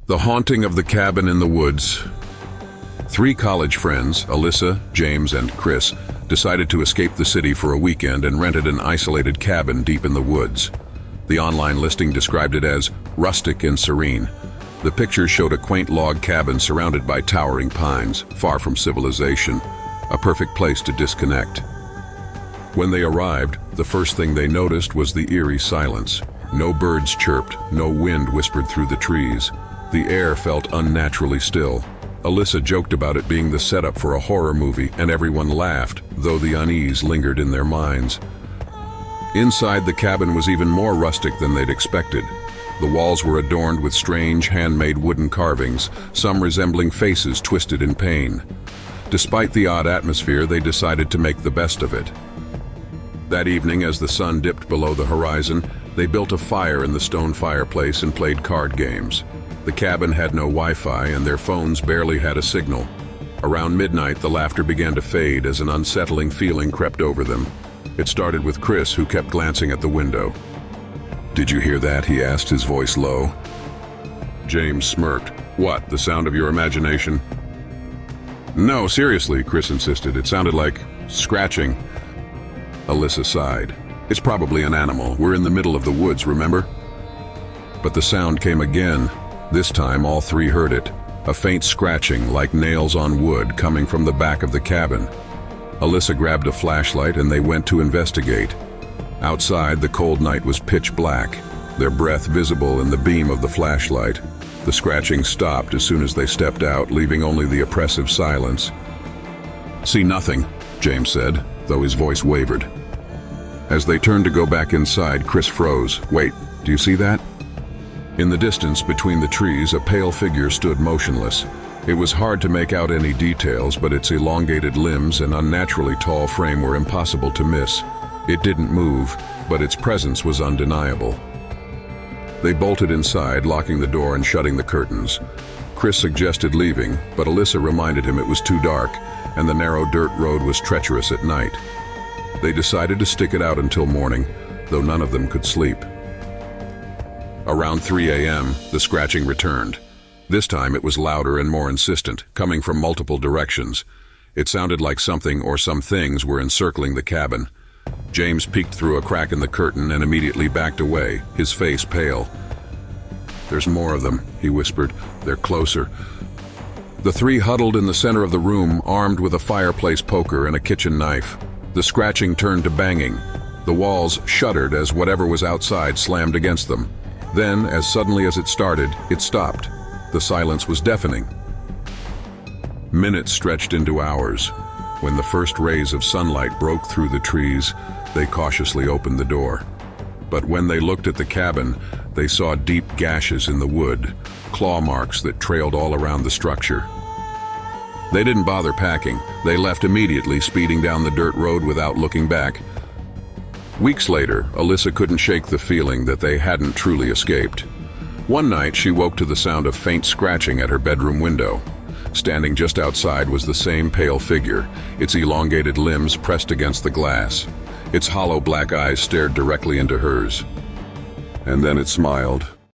The Haunting of the Cabin in the Woods. Three college friends, Alyssa, James, and Chris, decided to escape the city for a weekend and rented an isolated cabin deep in the woods. The online listing described it as rustic and serene. The pictures showed a quaint log cabin surrounded by towering pines, far from civilization, a perfect place to disconnect. When they arrived, the first thing they noticed was the eerie silence. No birds chirped, no wind whispered through the trees. The air felt unnaturally still. Alyssa joked about it being the setup for a horror movie, and everyone laughed, though the unease lingered in their minds. Inside, the cabin was even more rustic than they'd expected. The walls were adorned with strange, handmade wooden carvings, some resembling faces twisted in pain. Despite the odd atmosphere, they decided to make the best of it. That evening, as the sun dipped below the horizon, they built a fire in the stone fireplace and played card games. The cabin had no Wi-Fi and their phones barely had a signal. Around midnight, the laughter began to fade as an unsettling feeling crept over them. It started with Chris, who kept glancing at the window. "Did you hear that?" he asked, his voice low. James smirked. "What, the sound of your imagination?" "No, seriously," Chris insisted. "It sounded like scratching." Alyssa sighed. "It's probably an animal. We're in the middle of the woods, remember?" But the sound came again. This time all three heard it, a faint scratching like nails on wood coming from the back of the cabin. Alyssa grabbed a flashlight and they went to investigate. Outside, the cold night was pitch black, their breath visible in the beam of the flashlight. The scratching stopped as soon as they stepped out, leaving only the oppressive silence. "See nothing," James said, though his voice wavered. As they turned to go back inside, Chris froze. "Wait, do you see that?" In the distance, between the trees, a pale figure stood motionless. It was hard to make out any details, but its elongated limbs and unnaturally tall frame were impossible to miss. It didn't move, but its presence was undeniable. They bolted inside, locking the door and shutting the curtains. Chris suggested leaving, but Alyssa reminded him it was too dark, and the narrow dirt road was treacherous at night. They decided to stick it out until morning, though none of them could sleep. Around 3 a.m., the scratching returned. This time it was louder and more insistent, coming from multiple directions. It sounded like something or some things were encircling the cabin. James peeked through a crack in the curtain and immediately backed away, his face pale. "There's more of them," he whispered. "They're closer." The three huddled in the center of the room, armed with a fireplace poker and a kitchen knife. The scratching turned to banging. The walls shuddered as whatever was outside slammed against them. Then, as suddenly as it started, it stopped. The silence was deafening. Minutes stretched into hours. When the first rays of sunlight broke through the trees, they cautiously opened the door. But when they looked at the cabin, they saw deep gashes in the wood, claw marks that trailed all around the structure. They didn't bother packing. They left immediately, speeding down the dirt road without looking back. Weeks later, Alyssa couldn't shake the feeling that they hadn't truly escaped. One night, she woke to the sound of faint scratching at her bedroom window. Standing just outside was the same pale figure, its elongated limbs pressed against the glass. Its hollow black eyes stared directly into hers. And then it smiled,